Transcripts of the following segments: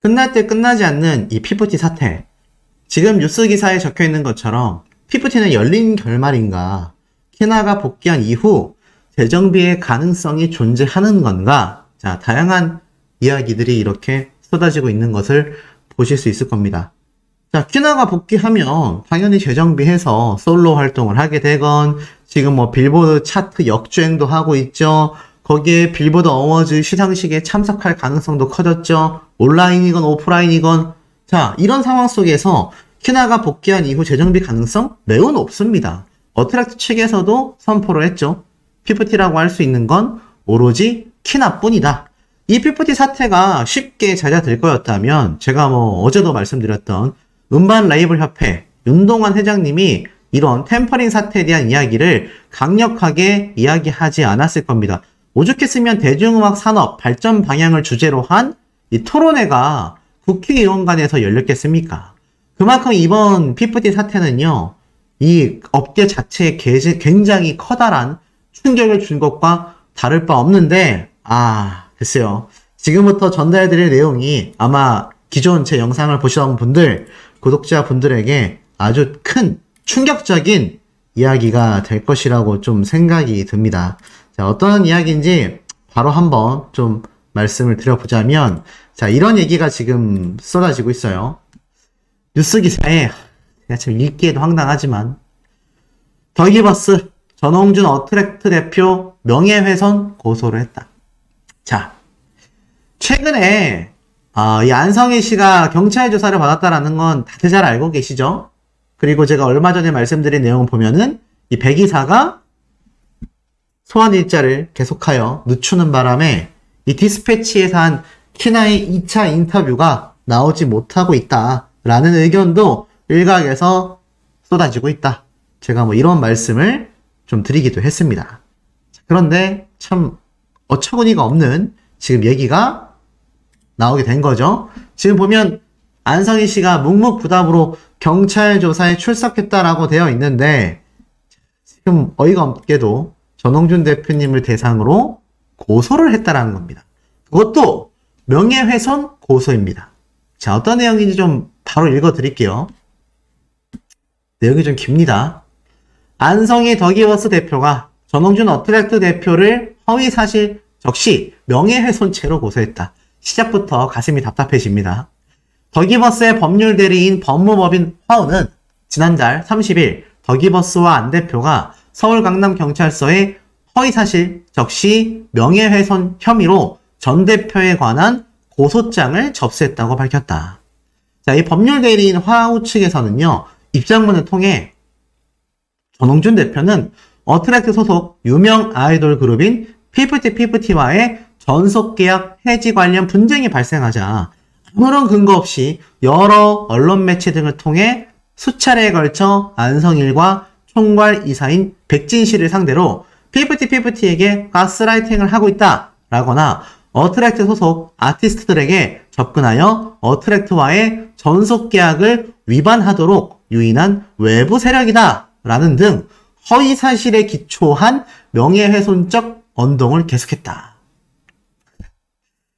끝날 때 끝나지 않는 이 피프티 사태. 지금 뉴스 기사에 적혀 있는 것처럼 피프티는 열린 결말인가? 키나가 복귀한 이후 재정비의 가능성이 존재하는 건가? 자, 다양한 이야기들이 이렇게 쏟아지고 있는 것을 보실 수 있을 겁니다. 자, 키나가 복귀하면 당연히 재정비해서 솔로 활동을 하게 되건, 지금 뭐 빌보드 차트 역주행도 하고 있죠. 거기에 빌보드 어워즈 시상식에 참석할 가능성도 커졌죠. 온라인이건 오프라인이건. 자, 이런 상황 속에서 키나가 복귀한 이후 재정비 가능성 매우 높습니다. 어트랙트 측에서도 선포를 했죠. 피프티라고 할 수 있는 건 오로지 키나뿐이다. 이 피프티 사태가 쉽게 잦아들 거였다면 제가 뭐 어제도 말씀드렸던 음반 레이블 협회 윤동환 회장님이 이런 템퍼링 사태에 대한 이야기를 강력하게 이야기하지 않았을 겁니다. 오죽했으면 대중음악 산업 발전 방향을 주제로 한 이 토론회가 국회의원 간에서 열렸겠습니까? 그만큼 이번 피프티 사태는요, 이 업계 자체에 굉장히 커다란 충격을 준 것과 다를 바 없는데, 글쎄요. 지금부터 전달해드릴 내용이 아마 기존 제 영상을 보시던 분들, 구독자분들에게 아주 큰 충격적인 이야기가 될 것이라고 좀 생각이 듭니다. 자, 어떤 이야기인지 바로 한번 좀 말씀을 드려보자면, 자, 이런 얘기가 지금 쏟아지고 있어요. 뉴스 기사에, 제가 지금 읽기에도 황당하지만, 더기버스 전홍준 어트랙트 대표 명예훼손 고소를 했다. 자, 최근에 이 안성희 씨가 경찰 조사를 받았다라는 건 다들 잘 알고 계시죠? 그리고 제가 얼마 전에 말씀드린 내용을 보면은 이 배 기사가 소환 일자를 계속하여 늦추는 바람에 이 디스패치에서 한 키나의 2차 인터뷰가 나오지 못하고 있다라는 의견도 일각에서 쏟아지고 있다. 제가 뭐 이런 말씀을 좀 드리기도 했습니다. 그런데 참 어처구니가 없는 지금 얘기가 나오게 된 거죠. 지금 보면 안성희 씨가 묵묵부답으로 경찰 조사에 출석했다라고 되어 있는데, 지금 어이가 없게도 전홍준 대표님을 대상으로 고소를 했다라는 겁니다. 그것도 명예훼손 고소입니다. 자, 어떤 내용인지 좀 바로 읽어드릴게요. 내용이 좀 깁니다. 안성희 더기버스 대표가 전홍준 어트랙트 대표를 허위사실 적시 명예훼손죄로 고소했다. 시작부터 가슴이 답답해집니다. 더기버스의 법률 대리인 법무법인 화우는 지난달 30일 더기버스와 안 대표가 서울 강남경찰서에 허위사실 적시 명예훼손 혐의로 전 대표에 관한 고소장을 접수했다고 밝혔다. 자, 이 법률 대리인 화우 측에서는요, 입장문을 통해 전홍준 대표는 어트랙트 소속 유명 아이돌 그룹인 피프티피프티와의 전속계약 해지 관련 분쟁이 발생하자 아무런 근거 없이 여러 언론 매체 등을 통해 수차례에 걸쳐 안성일과 총괄 이사인 백진 씨를 상대로 피프티피프티에게 가스라이팅을 하고 있다라거나 어트랙트 소속 아티스트들에게 접근하여 어트랙트와의 전속계약을 위반하도록 유인한 외부 세력이다 라는 등 허위사실에 기초한 명예훼손적 언동을 계속했다.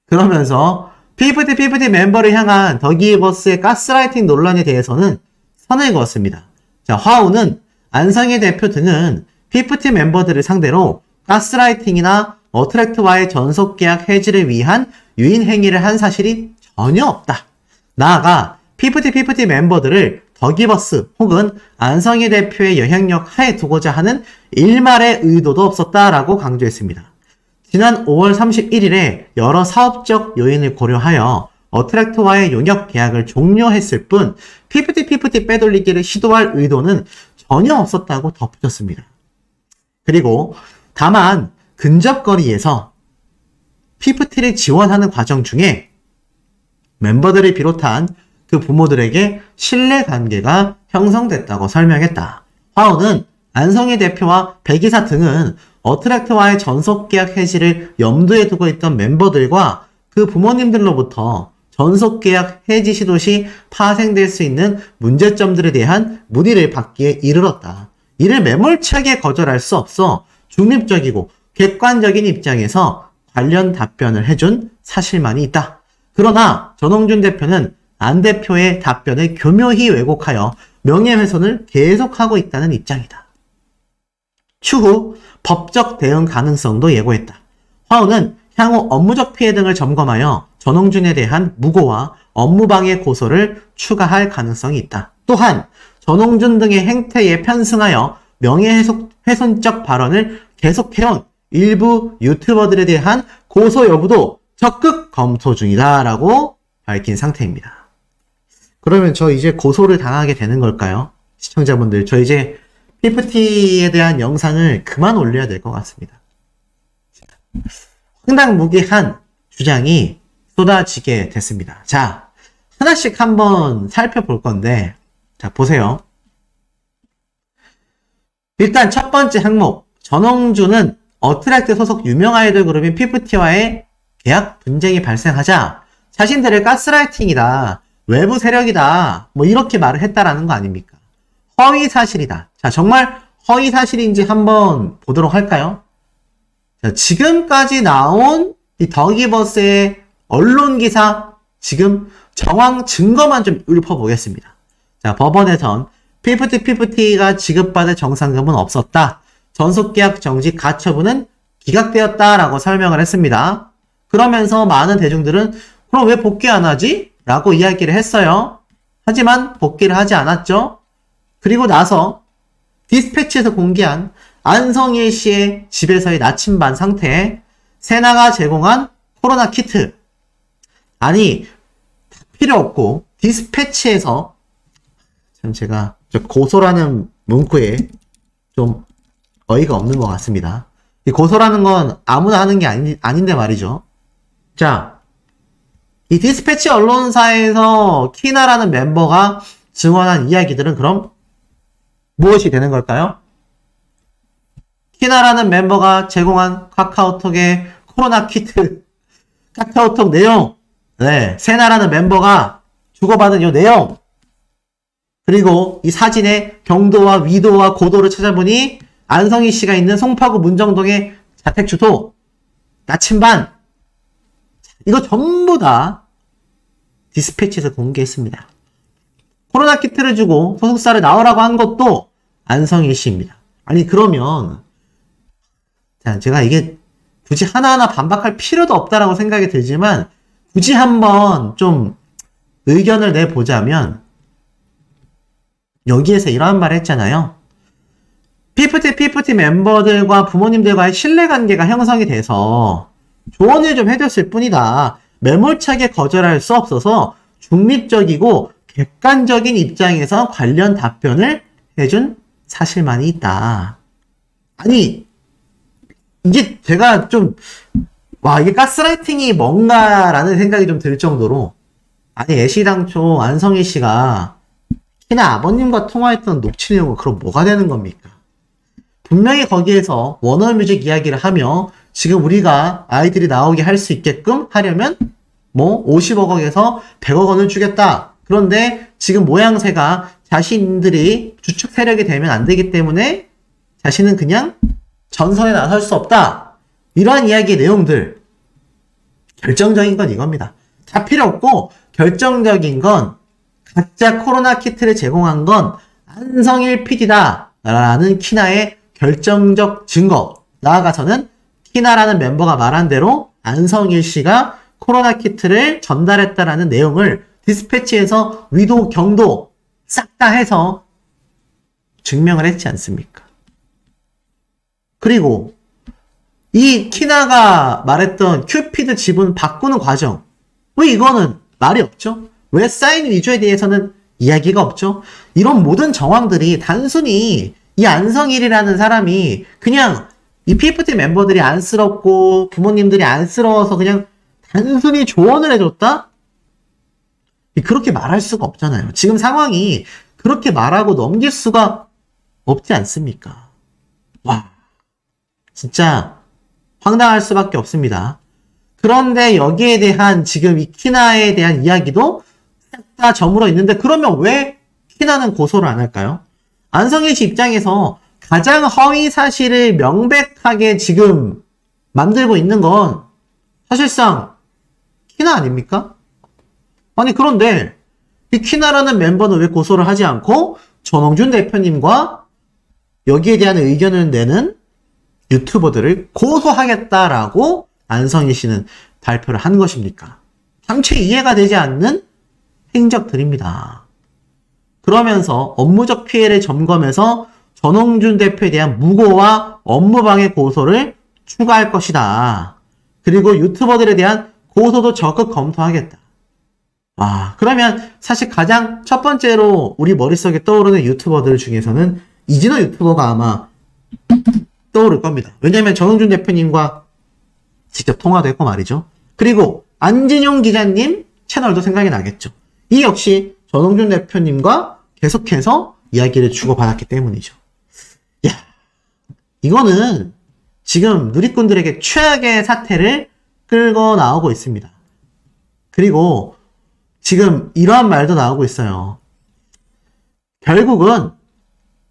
그러면서 피프티 멤버를 향한 더기버스의 가스라이팅 논란에 대해서는 선을 그었습니다. 자, 화우는 안성희 대표 등은 피프티 멤버들을 상대로 가스라이팅이나 어트랙트와의 전속계약 해지를 위한 유인 행위를 한 사실이 전혀 없다. 나아가 피프티 멤버들을 더기버스 혹은 안성희 대표의 영향력 하에 두고자 하는 일말의 의도도 없었다라고 강조했습니다. 지난 5월 31일에 여러 사업적 요인을 고려하여 어트랙트와의 용역 계약을 종료했을 뿐 피프티 빼돌리기를 시도할 의도는 전혀 없었다고 덧붙였습니다. 그리고 다만 근접거리에서 피프티를 지원하는 과정 중에 멤버들을 비롯한 그 부모들에게 신뢰관계가 형성됐다고 설명했다. 화우는 안성희 대표와 백이사 등은 어트랙트와의 전속계약 해지를 염두에 두고 있던 멤버들과 그 부모님들로부터 전속계약 해지 시도 시 파생될 수 있는 문제점들에 대한 문의를 받기에 이르렀다. 이를 매몰차게 거절할 수 없어 중립적이고 객관적인 입장에서 관련 답변을 해준 사실만이 있다. 그러나 전홍준 대표는 안 대표의 답변을 교묘히 왜곡하여 명예훼손을 계속하고 있다는 입장이다. 추후 법적 대응 가능성도 예고했다. 화우는 향후 업무적 피해 등을 점검하여 전홍준에 대한 무고와 업무방해 고소를 추가할 가능성이 있다. 또한 전홍준 등의 행태에 편승하여 명예훼손적 발언을 계속해온 일부 유튜버들에 대한 고소 여부도 적극 검토 중이다 라고 밝힌 상태입니다. 그러면 저 이제 고소를 당하게 되는 걸까요? 시청자분들, 저 이제 PFT에 대한 영상을 그만 올려야 될 것 같습니다. 황당무계한 주장이 쏟아지게 됐습니다. 자, 하나씩 한번 살펴볼 건데, 자, 보세요. 일단 첫 번째 항목, 전홍준은 어트랙트 소속 유명 아이돌 그룹인 PFT와의 계약 분쟁이 발생하자 자신들의 가스라이팅이다, 외부 세력이다, 뭐 이렇게 말을 했다라는 거 아닙니까? 허위 사실이다. 자, 정말 허위 사실인지 한번 보도록 할까요? 자, 지금까지 나온 이 더기버스의 언론 기사, 지금 정황 증거만 좀 읊어보겠습니다. 자, 법원에선 PFT가 지급받을 정상금은 없었다. 전속계약 정지 가처분은 기각되었다라고 설명을 했습니다. 그러면서 많은 대중들은 그럼 왜 복귀 안 하지? 라고 이야기를 했어요. 하지만 복귀를 하지 않았죠. 그리고 나서 디스패치에서 공개한 안성일 씨의 집에서의 나침반 상태에 세나가 제공한 코로나 키트. 아니, 필요 없고 디스패치에서, 참 제가 고소라는 문구에 좀 어이가 없는 것 같습니다. 이 고소라는 건 아무나 하는 게 아닌데 말이죠. 자, 이 디스패치 언론사에서 키나라는 멤버가 증언한 이야기들은 그럼 무엇이 되는 걸까요? 키나라는 멤버가 제공한 카카오톡의 코로나 키트, 카카오톡 내용, 네, 세나라는 멤버가 주고받은 이 내용, 그리고 이 사진의 경도와 위도와 고도를 찾아보니 안성희 씨가 있는 송파구 문정동의 자택 주소, 나침반, 이거 전부 다 디스패치에서 공개했습니다. 코로나 키트를 주고 소속사를 나오라고 한 것도 안성희 씨입니다. 아니, 그러면 자, 제가 이게 굳이 하나하나 반박할 필요도 없다라고 생각이 들지만 굳이 한번 좀 의견을 내보자면 여기에서 이러한 말을 했잖아요. PFT 멤버들과 부모님들과의 신뢰관계가 형성이 돼서 조언을 좀 해줬을 뿐이다. 매몰차게 거절할 수 없어서 중립적이고 객관적인 입장에서 관련 답변을 해준 사실만이 있다. 아니, 이게 제가 좀, 와, 이게 가스라이팅이 뭔가라는 생각이 좀 들 정도로, 아니, 애시당초 안성희 씨가 키나 아버님과 통화했던 녹취 내용은 그럼 뭐가 되는 겁니까? 분명히 거기에서 워너뮤직 이야기를 하며 지금 우리가 아이들이 나오게 할 수 있게끔 하려면 뭐 50억 원에서 100억 원을 주겠다. 그런데 지금 모양새가 자신들이 주축 세력이 되면 안 되기 때문에 자신은 그냥 전선에 나설 수 없다. 이러한 이야기의 내용들, 결정적인 건 이겁니다. 다 필요 없고 결정적인 건 가짜 코로나 키트를 제공한 건 안성일 PD다 라는 키나의 결정적 증거, 나아가서는 키나라는 멤버가 말한 대로 안성일 씨가 코로나 키트를 전달했다라는 내용을 디스패치에서 위도, 경도 싹 다 해서 증명을 했지 않습니까? 그리고 이 키나가 말했던 큐피드 지분 바꾸는 과정, 왜 이거는 말이 없죠? 왜 사인 위주에 대해서는 이야기가 없죠? 이런 모든 정황들이 단순히 이 안성일이라는 사람이 그냥 이 PFT 멤버들이 안쓰럽고 부모님들이 안쓰러워서 그냥 단순히 조언을 해줬다? 그렇게 말할 수가 없잖아요. 지금 상황이 그렇게 말하고 넘길 수가 없지 않습니까? 와, 진짜 황당할 수밖에 없습니다. 그런데 여기에 대한 지금 이 키나에 대한 이야기도 싹 다 저물어 있는데 그러면 왜 키나는 고소를 안 할까요? 안성일 씨 입장에서 가장 허위 사실을 명백하게 지금 만들고 있는 건 사실상 키나 아닙니까? 아니 그런데 이 키나라는 멤버는 왜 고소를 하지 않고 전홍준 대표님과 여기에 대한 의견을 내는 유튜버들을 고소하겠다라고 안성희 씨는 발표를 한 것입니까? 당최 이해가 되지 않는 행적들입니다. 그러면서 업무적 피해를 점검해서 전홍준 대표에 대한 무고와 업무방해 고소를 추가할 것이다. 그리고 유튜버들에 대한 고소도 적극 검토하겠다. 그러면 사실 가장 첫 번째로 우리 머릿속에 떠오르는 유튜버들 중에서는 이진호 유튜버가 아마 떠오를 겁니다. 왜냐면 전홍준 대표님과 직접 통화도 했고 말이죠. 그리고 안진용 기자님 채널도 생각이 나겠죠. 이 역시 전홍준 대표님과 계속해서 이야기를 주고받았기 때문이죠. 야, 이거는 지금 누리꾼들에게 최악의 사태를 끌고 나오고 있습니다. 그리고 지금 이러한 말도 나오고 있어요. 결국은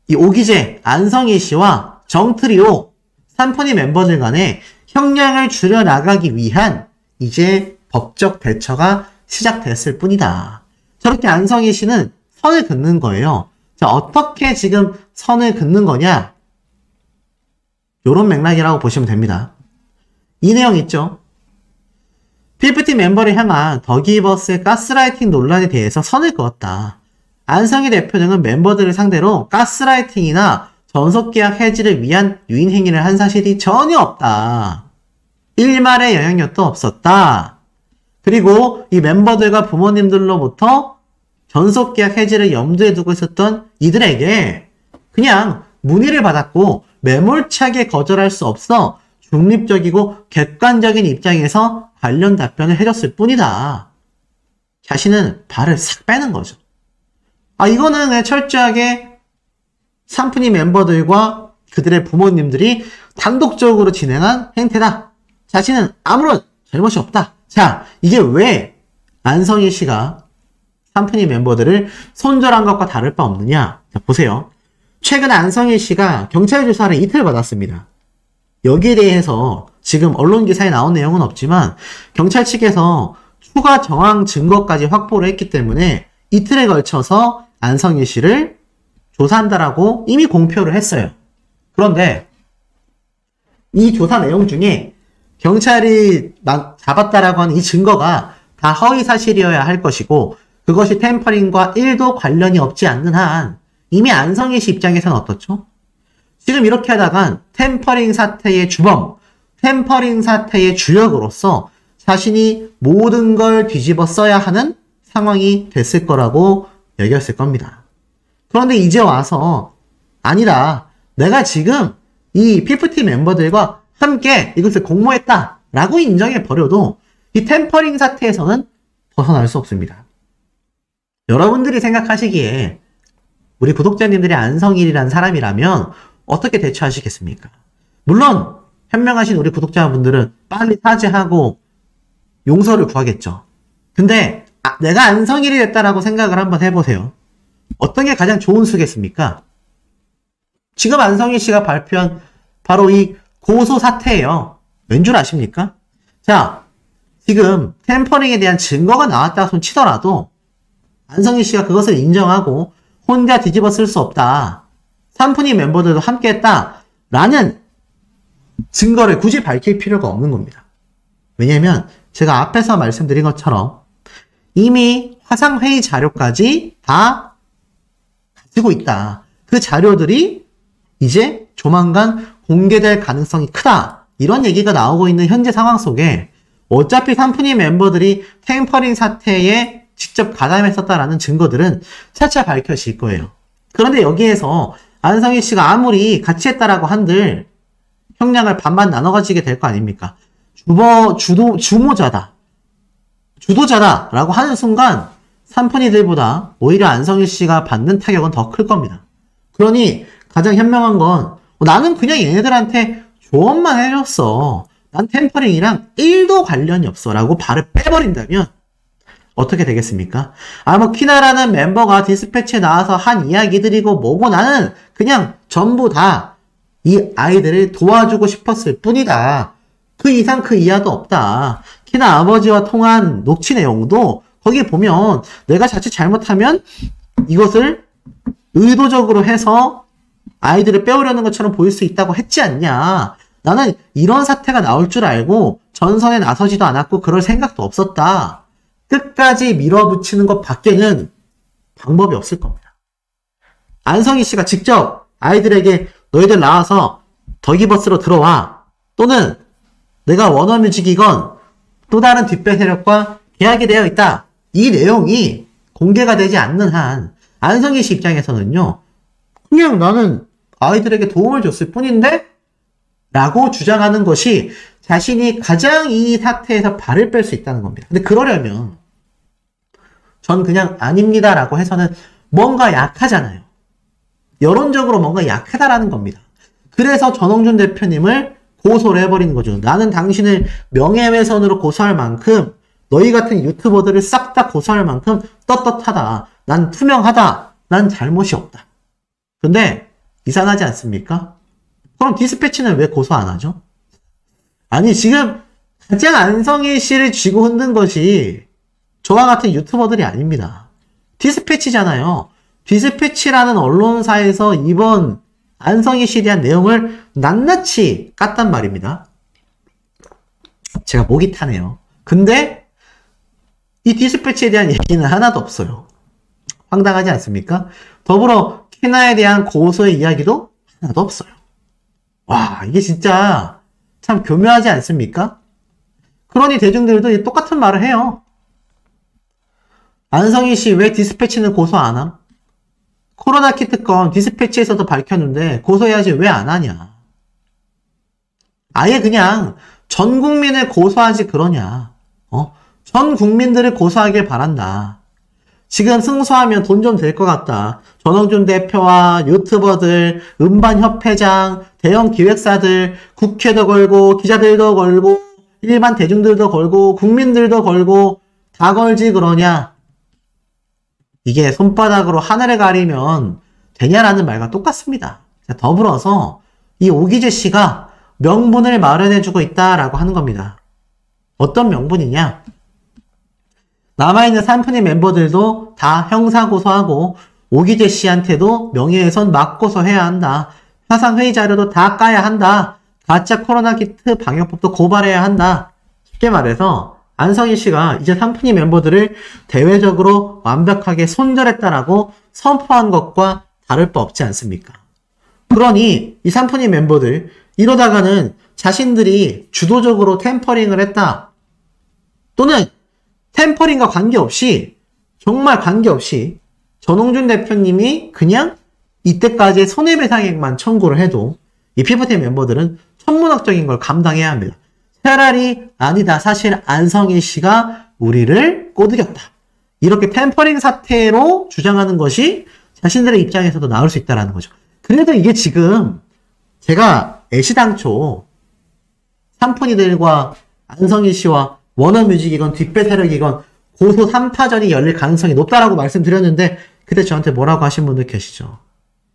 이 오기재, 안성희 씨와 정트리오, 삼포니 멤버들 간에 형량을 줄여나가기 위한 이제 법적 대처가 시작됐을 뿐이다. 저렇게 안성희 씨는 선을 긋는 거예요. 자, 어떻게 지금 선을 긋는 거냐? 요런 맥락이라고 보시면 됩니다. 이 내용 있죠? 피프티 멤버를 향한 더기버스의 가스라이팅 논란에 대해서 선을 그었다. 안성희 대표 등은 멤버들을 상대로 가스라이팅이나 전속계약 해지를 위한 유인 행위를 한 사실이 전혀 없다. 일말의 영향력도 없었다. 그리고 이 멤버들과 부모님들로부터 전속계약 해지를 염두에 두고 있었던 이들에게 그냥 문의를 받았고 매몰차게 거절할 수 없어 중립적이고 객관적인 입장에서 관련 답변을 해줬을 뿐이다. 자신은 발을 싹 빼는 거죠. 이거는 그냥 철저하게 삼프니 멤버들과 그들의 부모님들이 단독적으로 진행한 행태다. 자신은 아무런 잘못이 없다. 자, 이게 왜 안성희 씨가 삼프니 멤버들을 손절한 것과 다를 바 없느냐? 자, 보세요. 최근 안성희 씨가 경찰 조사를 이틀 받았습니다. 여기에 대해서 지금 언론 기사에 나온 내용은 없지만 경찰 측에서 추가 정황 증거까지 확보를 했기 때문에 이틀에 걸쳐서 안성희 씨를 조사한다라고 이미 공표를 했어요. 그런데 이 조사 내용 중에 경찰이 잡았다라고 하는 이 증거가 다 허위사실이어야 할 것이고 그것이 템퍼링과 1도 관련이 없지 않는 한 이미 안성희 씨 입장에서는 어떻죠? 지금 이렇게 하다간 템퍼링 사태의 주범, 템퍼링 사태의 주력으로서 자신이 모든 걸 뒤집어 써야 하는 상황이 됐을 거라고 여겼을 겁니다. 그런데 이제 와서 아니다. 내가 지금 이 피프티 멤버들과 함께 이것을 공모했다 라고 인정해버려도 이 템퍼링 사태에서는 벗어날 수 없습니다. 여러분들이 생각하시기에 우리 구독자님들이 안성일이라는 사람이라면 어떻게 대처하시겠습니까? 물론 현명하신 우리 구독자분들은 빨리 사죄하고 용서를 구하겠죠. 근데 내가 안성일이 됐다라고 생각을 한번 해보세요. 어떤 게 가장 좋은 수겠습니까? 지금 안성희 씨가 발표한 바로 이 고소 사태예요. 왠 줄 아십니까? 자, 지금 템퍼링에 대한 증거가 나왔다 손 치더라도 안성희 씨가 그것을 인정하고 혼자 뒤집어 쓸 수 없다. 삼프니 멤버들도 함께 했다. 라는 증거를 굳이 밝힐 필요가 없는 겁니다. 왜냐면 제가 앞에서 말씀드린 것처럼 이미 화상회의 자료까지 다 가지고 있다. 그 자료들이 이제 조만간 공개될 가능성이 크다. 이런 얘기가 나오고 있는 현재 상황 속에 어차피 삼프니 멤버들이 템퍼링 사태에 직접 가담했었다라는 증거들은 차차 밝혀질 거예요. 그런데 여기에서 안성희 씨가 아무리 같이 했다라고 한들 형량을 반반 나눠 가지게 될 거 아닙니까? 주도자다 라고 하는 순간 삼프니들보다 오히려 안성희 씨가 받는 타격은 더 클 겁니다. 그러니 가장 현명한 건 나는 그냥 얘네들한테 조언만 해줬어. 난 템퍼링이랑 1도 관련이 없어 라고 발을 빼버린다면 어떻게 되겠습니까? 키나라는 멤버가 디스패치에 나와서 한 이야기들이고 뭐고 나는 그냥 전부 다 이 아이들을 도와주고 싶었을 뿐이다. 그 이상 그 이하도 없다. 키나 아버지와 통한 녹취 내용도 거기 보면 내가 자칫 잘못하면 이것을 의도적으로 해서 아이들을 빼오려는 것처럼 보일 수 있다고 했지 않냐. 나는 이런 사태가 나올 줄 알고 전선에 나서지도 않았고 그럴 생각도 없었다. 끝까지 밀어붙이는 것 밖에는 방법이 없을 겁니다. 안성희 씨가 직접 아이들에게 너희들 나와서 덕이버스로 들어와. 또는 내가 워너뮤직이건 또 다른 뒷배 세력과 계약이 되어 있다. 이 내용이 공개가 되지 않는 한 안성희 씨 입장에서는요. 그냥 나는 아이들에게 도움을 줬을 뿐인데? 라고 주장하는 것이 자신이 가장 이 사태에서 발을 뺄 수 있다는 겁니다. 근데 그러려면 전 그냥 아닙니다 라고 해서는 뭔가 약하잖아요. 여론적으로 뭔가 약하다라는 겁니다. 그래서 전홍준 대표님을 고소를 해버리는 거죠. 나는 당신을 명예훼손으로 고소할 만큼 너희 같은 유튜버들을 싹 다 고소할 만큼 떳떳하다. 난 투명하다. 난 잘못이 없다. 근데 이상하지 않습니까? 그럼 디스패치는 왜 고소 안 하죠? 아니 지금 가장 안성희 씨를 쥐고 흔든 것이 저와 같은 유튜버들이 아닙니다. 디스패치잖아요. 디스패치라는 언론사에서 이번 안성희 씨에 대한 내용을 낱낱이 깠단 말입니다. 제가 목이 타네요. 근데 이 디스패치에 대한 얘기는 하나도 없어요. 황당하지 않습니까? 더불어 키나에 대한 고소의 이야기도 하나도 없어요. 와, 이게 진짜 참 교묘하지 않습니까? 그러니 대중들도 똑같은 말을 해요. 안성희 씨 왜 디스패치는 고소 안 함? 코로나 키트 건 디스패치에서도 밝혔는데 고소해야지 왜 안 하냐? 아예 그냥 전 국민을 고소하지 그러냐? 전 국민들을 고소하길 바란다. 지금 승소하면 돈 좀 될 것 같다. 전홍준 대표와 유튜버들, 음반협회장, 대형 기획사들, 국회도 걸고, 기자들도 걸고, 일반 대중들도 걸고, 국민들도 걸고, 다 걸지 그러냐? 이게 손바닥으로 하늘을 가리면 되냐라는 말과 똑같습니다. 더불어서 이 오기재 씨가 명분을 마련해주고 있다라고 하는 겁니다. 어떤 명분이냐? 남아있는 산프님 멤버들도 다 형사고소하고 오기재 씨한테도 명예훼손 맞고소해야 한다. 화상회의 자료도 다 까야 한다. 가짜 코로나 키트 방역법도 고발해야 한다. 쉽게 말해서 안성희 씨가 이제 산프님 멤버들을 대외적으로 완벽하게 손절했다라고 선포한 것과 다를 바 없지 않습니까? 그러니 이 산프님 멤버들 이러다가는 자신들이 주도적으로 템퍼링을 했다. 또는 템퍼링과 관계없이 정말 관계없이 전홍준 대표님이 그냥 이때까지의 손해배상액만 청구를 해도 이 피부팀 멤버들은 천문학적인 걸 감당해야 합니다. 차라리 아니다. 사실 안성희 씨가 우리를 꼬드겼다. 이렇게 템퍼링 사태로 주장하는 것이 자신들의 입장에서도 나올 수 있다는 거죠. 그래도 이게 지금 제가 애시당초 산푼이들과 안성희 씨와 워너뮤직이건 뒷배 세력이건 고소 3파전이 열릴 가능성이 높다라고 말씀드렸는데 그때 저한테 뭐라고 하신 분들 계시죠.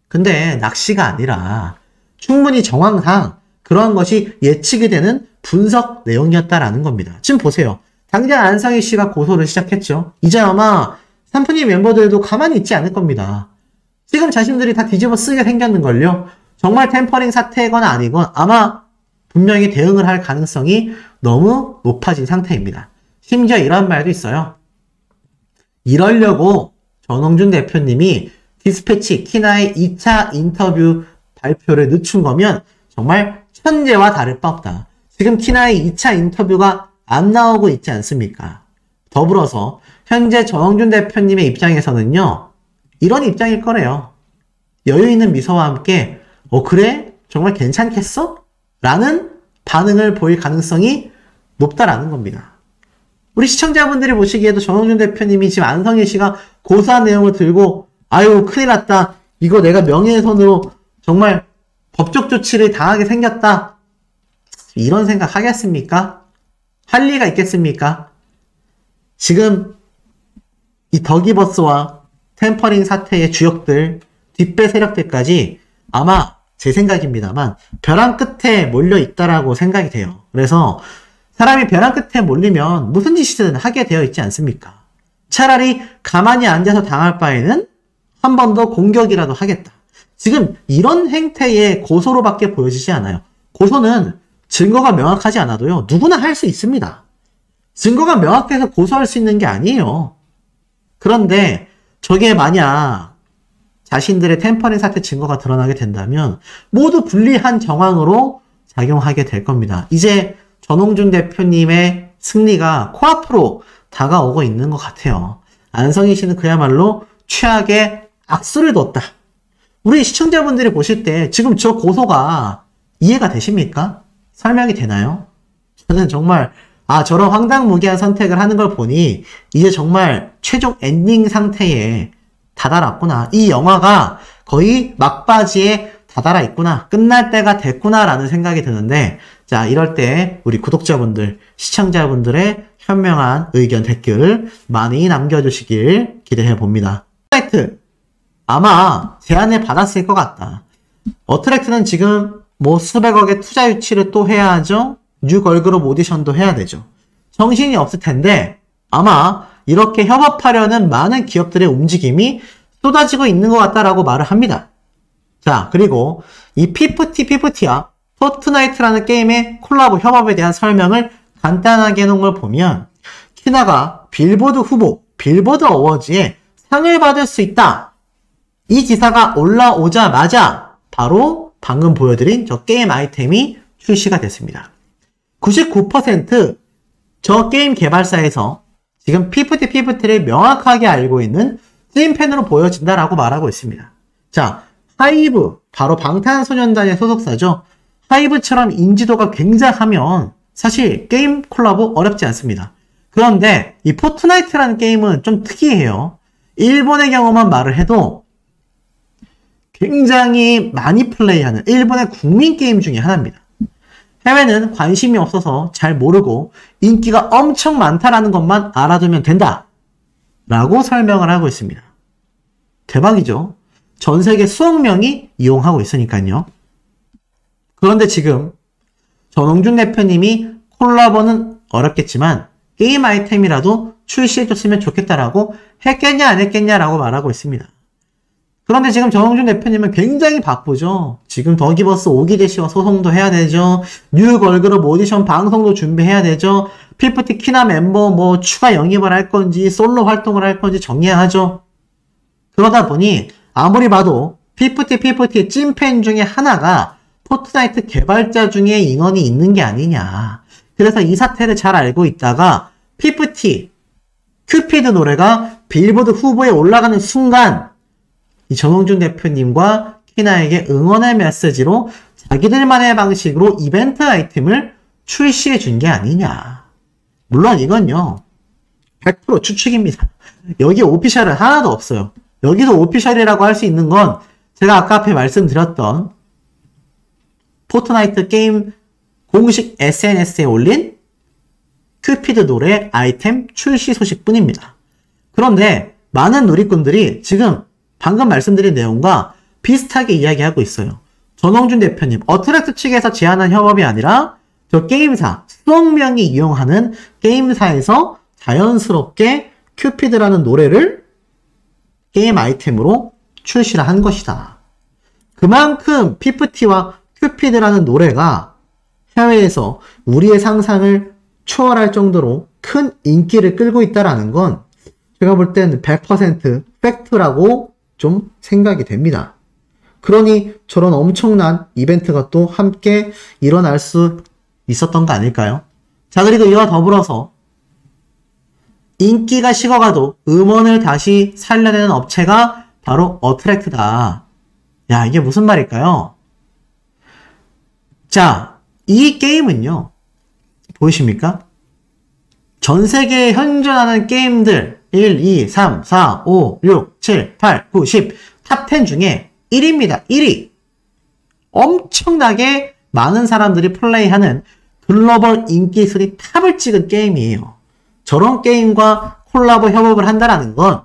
근데 낚시가 아니라 충분히 정황상 그런 것이 예측이 되는 분석 내용이었다라는 겁니다. 지금 보세요. 당장 안성희 씨가 고소를 시작했죠. 이제 아마 산프님 멤버들도 가만히 있지 않을 겁니다. 지금 자신들이 다 뒤집어 쓰게 생겼는걸요. 정말 템퍼링 사태건 아니건 아마 분명히 대응을 할 가능성이 너무 높아진 상태입니다. 심지어 이런 말도 있어요. 이러려고 전홍준 대표님이 디스패치 키나의 2차 인터뷰 발표를 늦춘 거면 정말 천재와 다를 바 없다. 지금 키나의 2차 인터뷰가 안 나오고 있지 않습니까? 더불어서 현재 전홍준 대표님의 입장에서는요. 이런 입장일 거래요. 여유 있는 미소와 함께 그래? 정말 괜찮겠어? 라는 반응을 보일 가능성이 높다라는 겁니다. 우리 시청자분들이 보시기에도 전홍준 대표님이 지금 안성희 씨가 고소한 내용을 들고 아유 큰일 났다. 이거 내가 명예훼손으로 정말 법적 조치를 당하게 생겼다. 이런 생각 하겠습니까? 할 리가 있겠습니까? 지금 이 덕이버스와 템퍼링 사태의 주역들, 뒷배 세력들까지 아마 제 생각입니다만 벼랑 끝에 몰려 있다라고 생각이 돼요. 그래서 사람이 벼랑 끝에 몰리면 무슨 짓이든 하게 되어 있지 않습니까? 차라리 가만히 앉아서 당할 바에는 한 번 더 공격이라도 하겠다. 지금 이런 행태의 고소로밖에 보여지지 않아요. 고소는 증거가 명확하지 않아도요. 누구나 할 수 있습니다. 증거가 명확해서 고소할 수 있는 게 아니에요. 그런데 저게 만약 자신들의 템퍼링 사태 증거가 드러나게 된다면 모두 불리한 정황으로 작용하게 될 겁니다. 이제 전홍준 대표님의 승리가 코앞으로 다가오고 있는 것 같아요. 안성희 씨는 그야말로 최악의 악수를 뒀다. 우리 시청자분들이 보실 때 지금 저 고소가 이해가 되십니까? 설명이 되나요? 저는 정말 저런 황당무계한 선택을 하는 걸 보니 이제 정말 최종 엔딩 상태에 다다랐구나. 이 영화가 거의 막바지에 다다라 있구나. 끝날 때가 됐구나 라는 생각이 드는데, 자, 이럴 때 우리 구독자분들, 시청자분들의 현명한 의견 댓글 많이 남겨주시길 기대해 봅니다. 어트랙트 아마 제안을 받았을 것 같다. 어트랙트는 지금 뭐 수백억의 투자 유치를 또 해야 하죠. 뉴 걸그룹 오디션도 해야 되죠. 정신이 없을 텐데 아마 이렇게 협업하려는 많은 기업들의 움직임이 쏟아지고 있는 것 같다라고 말을 합니다. 자, 그리고 이 피프티와 포트나이트라는 게임의 콜라보 협업에 대한 설명을 간단하게 해놓은 걸 보면 키나가 빌보드 후보, 빌보드 어워즈에 상을 받을 수 있다. 이 기사가 올라오자마자 바로 방금 보여드린 저 게임 아이템이 출시가 됐습니다. 99% 저 게임 개발사에서 지금 피프티를 명확하게 알고 있는 찐팬으로 보여진다라고 말하고 있습니다. 자, 하이브, 바로 방탄소년단의 소속사죠. 하이브처럼 인지도가 굉장하면 사실 게임 콜라보 어렵지 않습니다. 그런데 이 포트나이트라는 게임은 좀 특이해요. 일본의 경우만 말을 해도 굉장히 많이 플레이하는 일본의 국민 게임 중에 하나입니다. 해외는 관심이 없어서 잘 모르고 인기가 엄청 많다라는 것만 알아두면 된다 라고 설명을 하고 있습니다. 대박이죠. 전 세계 수억 명이 이용하고 있으니까요. 그런데 지금 전홍준 대표님이 콜라보는 어렵겠지만 게임 아이템이라도 출시해줬으면 좋겠다라고 했겠냐 안 했겠냐라고 말하고 있습니다. 그런데 지금 전홍준 대표님은 굉장히 바쁘죠. 지금 더기버스 5기 씨와 소송도 해야 되죠. 뉴 걸그룹 오디션 방송도 준비해야 되죠. 피프티 키나 멤버 뭐 추가 영입을 할 건지 솔로 활동을 할 건지 정해야 하죠. 그러다 보니 아무리 봐도 피프티의 찐팬 중에 하나가 포트나이트 개발자 중에 인원이 있는 게 아니냐. 그래서 이 사태를 잘 알고 있다가 피프티, 큐피드 노래가 빌보드 후보에 올라가는 순간 이 전홍준 대표님과 키나에게 응원의 메시지로 자기들만의 방식으로 이벤트 아이템을 출시해 준 게 아니냐. 물론 이건요 100% 추측입니다. 여기 오피셜은 하나도 없어요. 여기서 오피셜이라고 할 수 있는 건 제가 아까 앞에 말씀드렸던 포트나이트 게임 공식 SNS에 올린 큐피드 노래 아이템 출시 소식뿐입니다. 그런데 많은 누리꾼들이 지금 방금 말씀드린 내용과 비슷하게 이야기하고 있어요. 전홍준 대표님, 어트랙트 측에서 제안한 협업이 아니라 저 게임사, 수억 명이 이용하는 게임사에서 자연스럽게 큐피드라는 노래를 게임 아이템으로 출시를 한 것이다. 그만큼 피프티와 큐피드라는 노래가 해외에서 우리의 상상을 초월할 정도로 큰 인기를 끌고 있다는 건 제가 볼 땐 100% 팩트라고 좀 생각이 됩니다. 그러니 저런 엄청난 이벤트가 또 함께 일어날 수 있었던 거 아닐까요? 자, 그리고 이와 더불어서 인기가 식어가도 음원을 다시 살려내는 업체가 바로 어트랙트다. 야, 이게 무슨 말일까요? 자, 이 게임은요, 보이십니까? 전 세계에 현존하는 게임들 1, 2, 3, 4, 5, 6, 7, 8, 9, 10 탑 10 중에 1위입니다. 1위. 엄청나게 많은 사람들이 플레이하는 글로벌 인기 순위 탑을 찍은 게임이에요. 저런 게임과 콜라보 협업을 한다는 건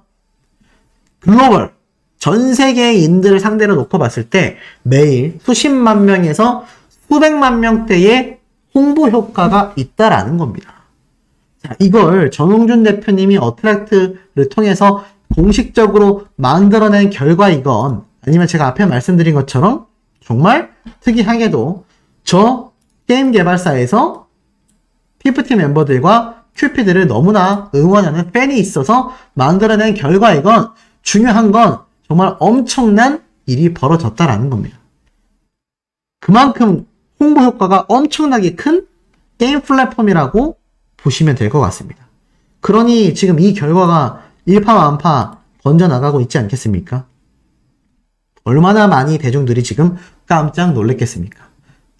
글로벌 전 세계인들을 상대로 놓고 봤을 때 매일 수십만 명에서 수백만 명대의 홍보 효과가 있다라는 겁니다. 자, 이걸 전홍준 대표님이 어트랙트를 통해서 공식적으로 만들어낸 결과이건 아니면 제가 앞에 말씀드린 것처럼 정말 특이하게도 저 게임 개발사에서 피프티 멤버들과 큐피드를 너무나 응원하는 팬이 있어서 만들어낸 결과이건 중요한 건 정말 엄청난 일이 벌어졌다라는 겁니다. 그만큼 홍보 효과가 엄청나게 큰 게임 플랫폼이라고 보시면 될 것 같습니다. 그러니 지금 이 결과가 일파만파 번져나가고 있지 않겠습니까? 얼마나 많이 대중들이 지금 깜짝 놀랐겠습니까?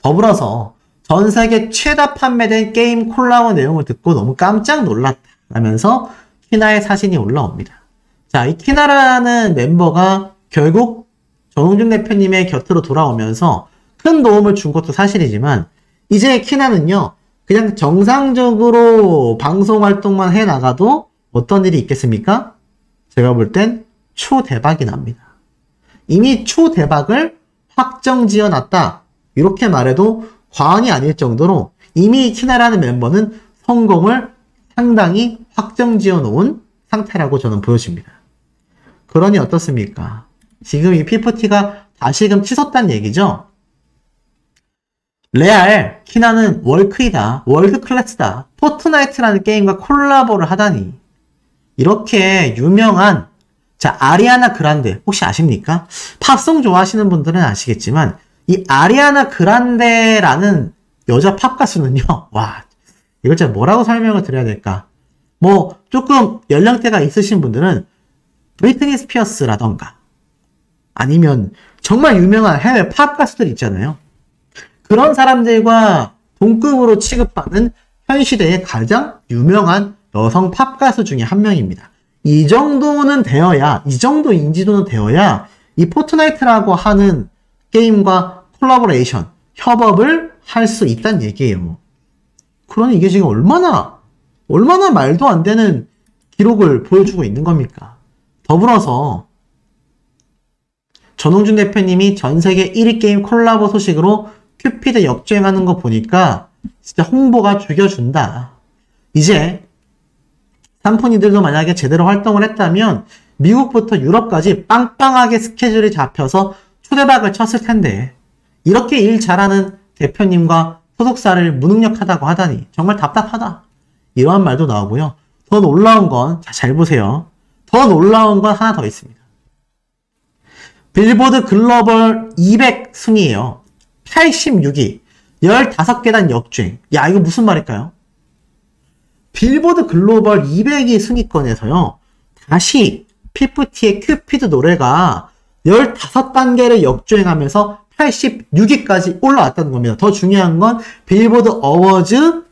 더불어서 전 세계 최다 판매된 게임 콜라보 내용을 듣고 너무 깜짝 놀랐다라면서 키나의 사진이 올라옵니다. 자, 이 키나라는 멤버가 결국 전홍준 대표님의 곁으로 돌아오면서 큰 도움을 준 것도 사실이지만 이제 키나는요, 그냥 정상적으로 방송 활동만 해나가도 어떤 일이 있겠습니까? 제가 볼 땐 초대박이 납니다. 이미 초대박을 확정 지어놨다. 이렇게 말해도 과언이 아닐 정도로 이미 키나라는 멤버는 성공을 상당히 확정 지어놓은 상태라고 저는 보여집니다. 그러니 어떻습니까? 지금 이 피프티가 다시금 치솟단 얘기죠? 레알, 키나는 월크이다, 월드 클래스다, 포트나이트라는 게임과 콜라보를 하다니. 이렇게 유명한, 자, 아리아나 그란데, 혹시 아십니까? 팝송 좋아하시는 분들은 아시겠지만, 이 아리아나 그란데라는 여자 팝 가수는요, 와, 이걸 제가 뭐라고 설명을 드려야 될까? 뭐, 조금 연령대가 있으신 분들은, 브리트니 스피어스라던가, 아니면 정말 유명한 해외 팝 가수들 있잖아요. 그런 사람들과 동급으로 취급받는 현 시대의 가장 유명한 여성 팝 가수 중에 한 명입니다. 이 정도는 되어야, 이 정도 인지도는 되어야 이 포트나이트라고 하는 게임과 콜라보레이션, 협업을 할 수 있다는 얘기예요. 그러니 이게 지금 얼마나 말도 안 되는 기록을 보여주고 있는 겁니까? 더불어서 전홍준 대표님이 전 세계 1위 게임 콜라보 소식으로 큐피드 역주행하는 거 보니까 진짜 홍보가 죽여준다. 이제 삼푼이들도 만약에 제대로 활동을 했다면 미국부터 유럽까지 빵빵하게 스케줄이 잡혀서 초대박을 쳤을 텐데 이렇게 일 잘하는 대표님과 소속사를 무능력하다고 하다니 정말 답답하다. 이러한 말도 나오고요. 더 놀라운 건, 자, 잘 보세요. 더 놀라운 건 하나 더 있습니다. 빌보드 글로벌 200 순위예요. 86위, 15계단 역주행. 야, 이거 무슨 말일까요? 빌보드 글로벌 200위 순위권에서요, 다시 피프티의 큐피드 노래가 15단계를 역주행하면서 86위까지 올라왔다는 겁니다. 더 중요한 건 빌보드 어워즈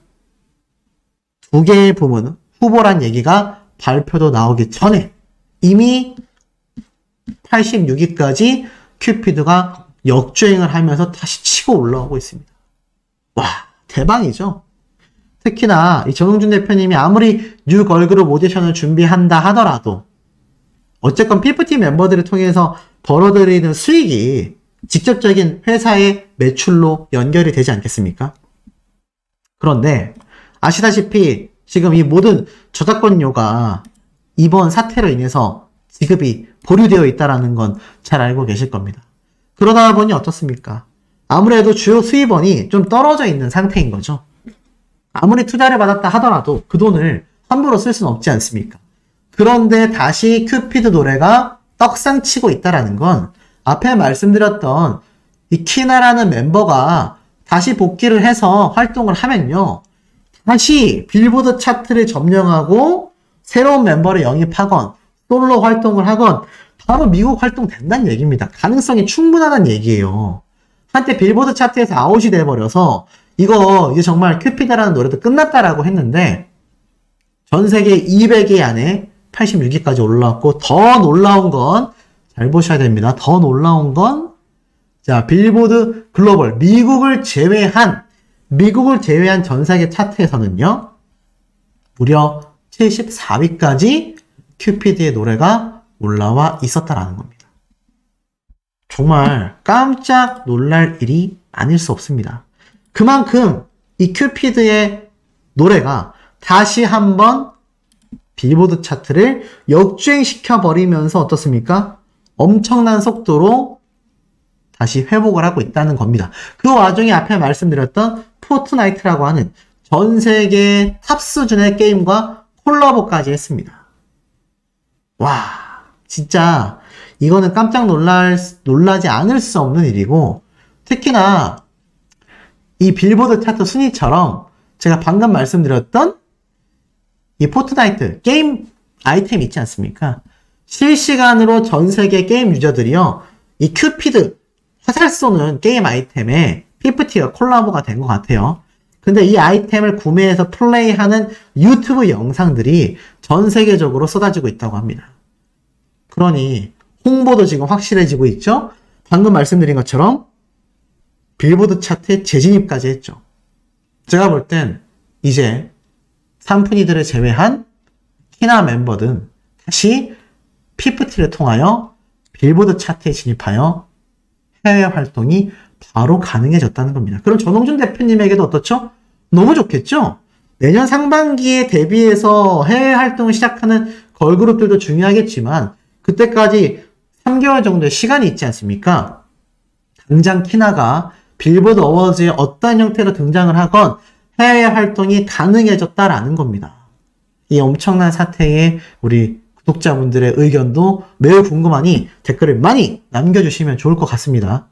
2개의 부문 후보란 얘기가 발표도 나오기 전에 이미 86위까지 큐피드가 역주행을 하면서 다시 치고 올라오고 있습니다. 와, 대박이죠? 특히나 이 전홍준 대표님이 아무리 뉴 걸그룹 오디션을 준비한다 하더라도 어쨌건 피프티 멤버들을 통해서 벌어들이는 수익이 직접적인 회사의 매출로 연결이 되지 않겠습니까? 그런데 아시다시피 지금 이 모든 저작권료가 이번 사태로 인해서 지급이 보류되어 있다는 건 잘 알고 계실 겁니다. 그러다 보니 어떻습니까? 아무래도 주요 수입원이 좀 떨어져 있는 상태인 거죠. 아무리 투자를 받았다 하더라도 그 돈을 함부로 쓸 수는 없지 않습니까? 그런데 다시 큐피드 노래가 떡상치고 있다는 건 앞에 말씀드렸던 이 키나라는 멤버가 다시 복귀를 해서 활동을 하면요. 다시 빌보드 차트를 점령하고 새로운 멤버를 영입하건 솔로 활동을 하건 바로 미국 활동 된다는 얘기입니다. 가능성이 충분하다는 얘기예요. 한때 빌보드 차트에서 아웃이 돼버려서 이거 이제 정말 큐피드라는 노래도 끝났다라고 했는데 전 세계 200위 안에 86위까지 올라왔고 더 놀라운 건 잘 보셔야 됩니다. 더 놀라운 건 자, 빌보드 글로벌 미국을 제외한 전 세계 차트에서는요. 무려 74위까지 큐피드의 노래가 올라와 있었다라는 겁니다. 정말 깜짝 놀랄 일이 아닐 수 없습니다. 그만큼 이 큐피드의 노래가 다시 한번 빌보드 차트를 역주행시켜 버리면서 어떻습니까? 엄청난 속도로 다시 회복을 하고 있다는 겁니다. 그 와중에 앞에 말씀드렸던 포트나이트라고 하는 전 세계 탑 수준의 게임과 콜라보까지 했습니다. 와, 진짜 이거는 깜짝 놀라지 않을 수 없는 일이고, 특히나 이 빌보드 차트 순위처럼 제가 방금 말씀드렸던 이 포트나이트 게임 아이템 있지 않습니까? 실시간으로 전 세계 게임 유저들이요, 이 큐피드 화살 쏘는 게임 아이템에 PFT가 콜라보가 된 것 같아요. 근데 이 아이템을 구매해서 플레이하는 유튜브 영상들이 전 세계적으로 쏟아지고 있다고 합니다. 그러니 홍보도 지금 확실해지고 있죠? 방금 말씀드린 것처럼 빌보드 차트에 재진입까지 했죠. 제가 볼 땐 이제 산푼이들을 제외한 키나 멤버 등 다시 PFT를 통하여 빌보드 차트에 진입하여 해외 활동이 바로 가능해졌다는 겁니다. 그럼 전홍준 대표님에게도 어떻죠? 너무 좋겠죠? 내년 상반기에 대비해서 해외 활동을 시작하는 걸그룹들도 중요하겠지만 그때까지 3개월 정도의 시간이 있지 않습니까? 당장 키나가 빌보드 어워즈에 어떤 형태로 등장을 하건 해외 활동이 가능해졌다라는 겁니다. 이 엄청난 사태에 우리 구독자분들의 의견도 매우 궁금하니 댓글을 많이 남겨주시면 좋을 것 같습니다.